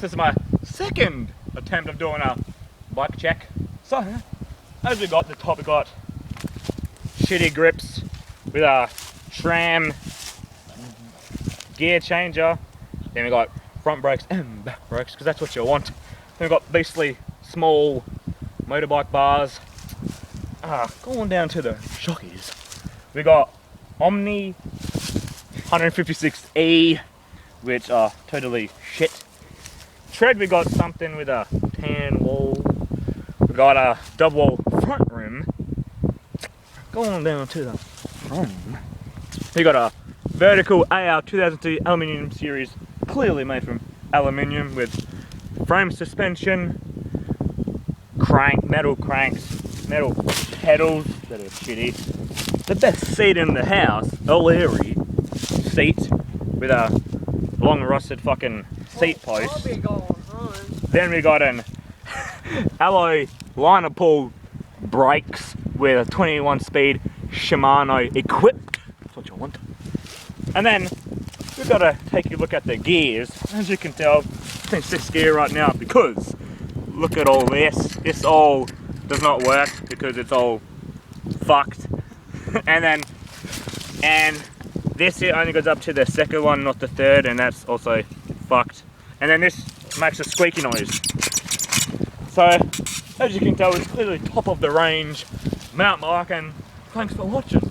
this is my second attempt of doing a bike check. So, as we got the top, we got shitty grips with a SRAM gear changer. Then we got front brakes and back brakes, because that's what you want. Then we got beastly small motorbike bars. Going down to the shockies. We got Omni 156E, which are totally shit. Tread, we got something with a tan wall. We got a double wall front rim. Going down to the front, we got a vertical AR 2002 aluminium series, clearly made from aluminium, with frame suspension, metal cranks, metal pedals that are shitty. The best seat in the house, a O'Leary seat with a long rusted fucking seat post. Then we got an alloy liner pull brakes with a 21 speed Shimano equipped. That's what you want. And then we've got to take a look at the gears. As you can tell, it's in 6th gear right now because look at all this. This all does not work because it's all fucked. and this here only goes up to the 2nd one, not the 3rd, and that's also fucked. And then this makes a squeaky noise. So, as you can tell, it's clearly top of the range mountain bike, and thanks for watching.